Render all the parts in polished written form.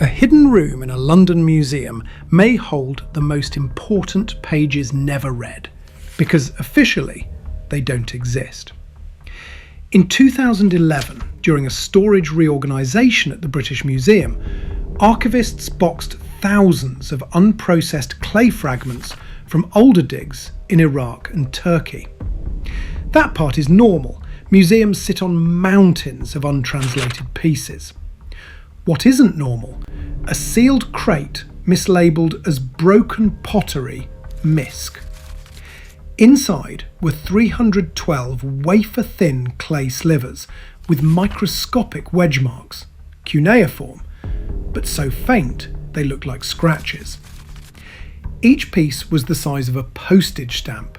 A hidden room in a London museum may hold the most important pages never read, because officially they don't exist. In 2011, during a storage reorganisation at the British Museum, archivists boxed thousands of unprocessed clay fragments from older digs in Iraq and Turkey. That part is normal. Museums sit on mountains of untranslated pieces. What isn't normal? A sealed crate mislabelled as broken pottery misc. Inside were 312 wafer-thin clay slivers with microscopic wedge marks, cuneiform, but so faint they looked like scratches. Each piece was the size of a postage stamp.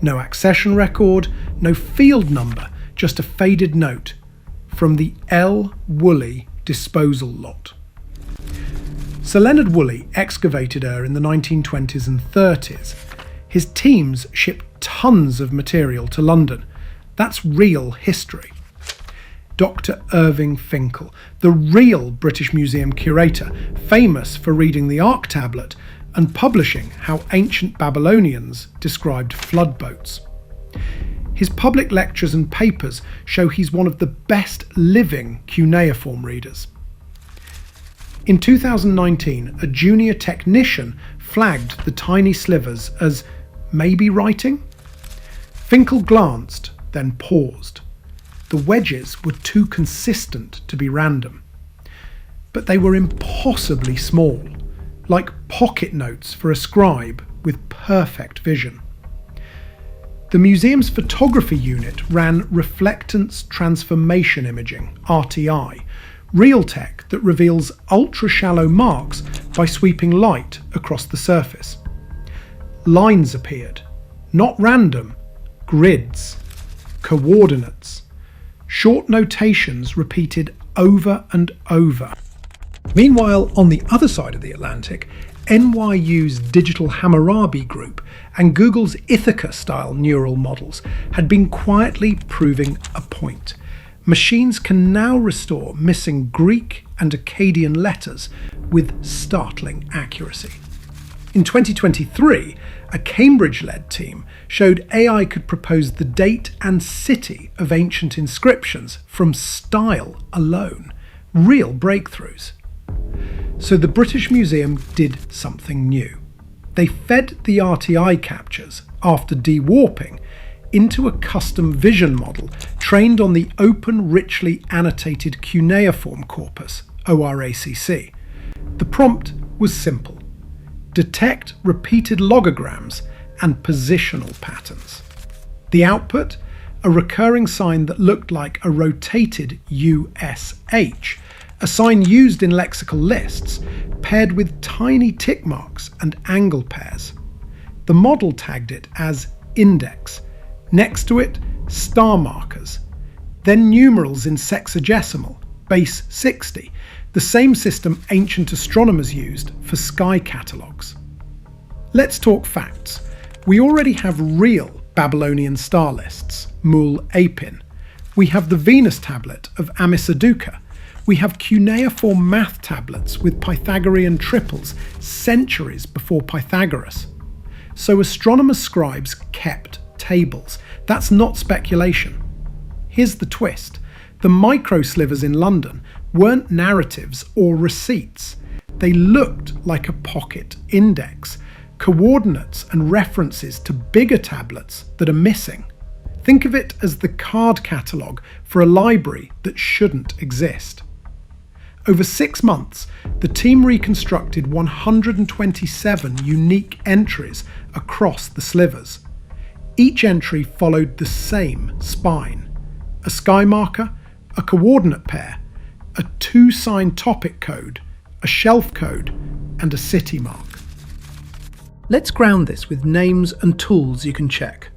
No accession record, no field number, just a faded note from the L. Woolley disposal lot. Sir Leonard Woolley excavated her in the 1920s and 30s. His teams shipped tons of material to London. That's real history. Dr. Irving Finkel, the real British Museum curator, famous for reading the Ark tablet and publishing how ancient Babylonians described flood boats. His public lectures and papers show he's one of the best living cuneiform readers. In 2019, a junior technician flagged the tiny slivers as maybe writing. Finkel glanced, then paused. The wedges were too consistent to be random. But they were impossibly small, like pocket notes for a scribe with perfect vision. The museum's photography unit ran reflectance transformation imaging, RTI, real tech that reveals ultra-shallow marks by sweeping light across the surface. Lines appeared, not random, grids, coordinates, short notations repeated over and over. Meanwhile, on the other side of the Atlantic, NYU's Digital Hammurabi group and Google's Ithaca-style neural models had been quietly proving a point. Machines can now restore missing Greek and Akkadian letters with startling accuracy. In 2023, a Cambridge-led team showed AI could propose the date and city of ancient inscriptions from style alone. Real breakthroughs. So the British Museum did something new. They fed the RTI captures, after dewarping, into a custom vision model trained on the Open Richly Annotated Cuneiform Corpus, ORACC. The prompt was simple. Detect repeated logograms and positional patterns. The output? A recurring sign that looked like a rotated USH, a sign used in lexical lists, paired with tiny tick marks and angle pairs. The model tagged it as index. Next to it, star markers. Then numerals in sexagesimal, base 60, the same system ancient astronomers used for sky catalogues. Let's talk facts. We already have real Babylonian star lists, MUL.APIN. We have the Venus tablet of Amisaduqa. We have cuneiform math tablets with Pythagorean triples centuries before Pythagoras. So astronomer scribes kept tables. That's not speculation. Here's the twist. The micro-slivers in London weren't narratives or receipts. They looked like a pocket index, coordinates and references to bigger tablets that are missing. Think of it as the card catalogue for a library that shouldn't exist. Over 6 months, the team reconstructed 127 unique entries across the slivers. Each entry followed the same spine: a sky marker, a coordinate pair, a 2-sign topic code, a shelf code, and a city mark. Let's ground this with names and tools you can check.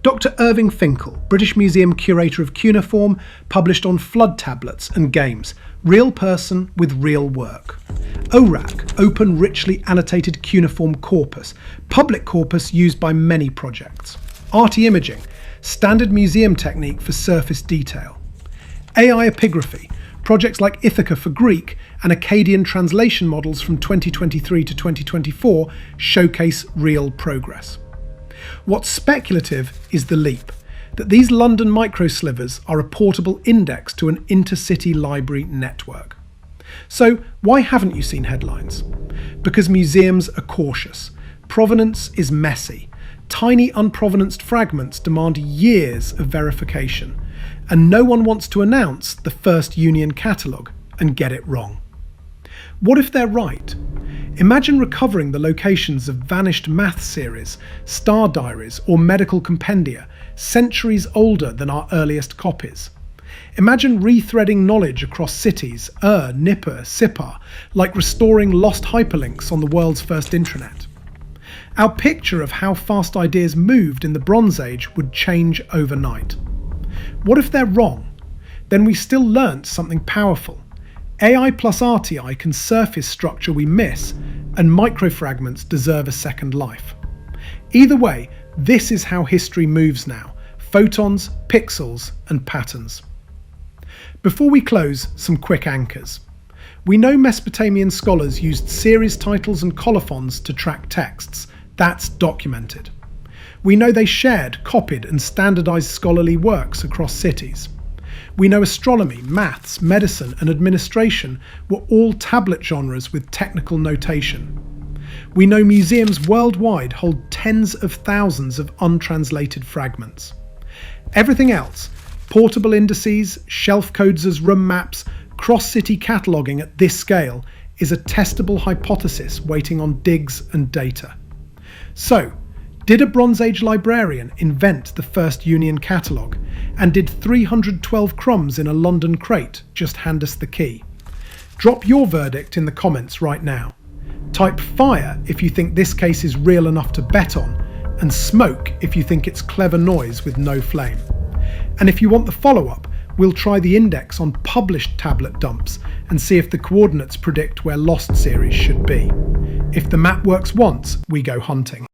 Dr. Irving Finkel, British Museum Curator of Cuneiform, published on flood tablets and games. Real person with real work. ORACC, Open Richly Annotated Cuneiform Corpus, public corpus used by many projects. Arty imaging, standard museum technique for surface detail. AI epigraphy, projects like Ithaca for Greek and Akkadian translation models from 2023 to 2024 showcase real progress. What's speculative is the leap, that these London microslivers are a portable index to an intercity library network. So why haven't you seen headlines? Because museums are cautious. Provenance is messy. Tiny unprovenanced fragments demand years of verification, and no one wants to announce the first Union catalogue and get it wrong. What if they're right? Imagine recovering the locations of vanished math series, star diaries, or medical compendia, centuries older than our earliest copies. Imagine rethreading knowledge across cities, Nippur, Sippar, like restoring lost hyperlinks on the world's first intranet. Our picture of how fast ideas moved in the Bronze Age would change overnight. What if they're wrong? Then we still learnt something powerful. AI plus RTI can surface structure we miss, and microfragments deserve a second life. Either way, this is how history moves now: photons, pixels, and patterns. Before we close, some quick anchors. We know Mesopotamian scholars used series titles and colophons to track texts. That's documented. We know they shared, copied, and standardized scholarly works across cities. We know astronomy, maths, medicine, and administration were all tablet genres with technical notation. We know museums worldwide hold tens of thousands of untranslated fragments. Everything else, portable indices, shelf codes as room maps, cross-city cataloguing at this scale, is a testable hypothesis waiting on digs and data. So, did a Bronze Age librarian invent the first Union catalogue? And did 312 crumbs in a London crate just hand us the key? Drop your verdict in the comments right now. Type fire if you think this case is real enough to bet on, and smoke if you think it's clever noise with no flame. And if you want the follow-up, we'll try the index on published tablet dumps and see if the coordinates predict where lost series should be. If the map works once, we go hunting.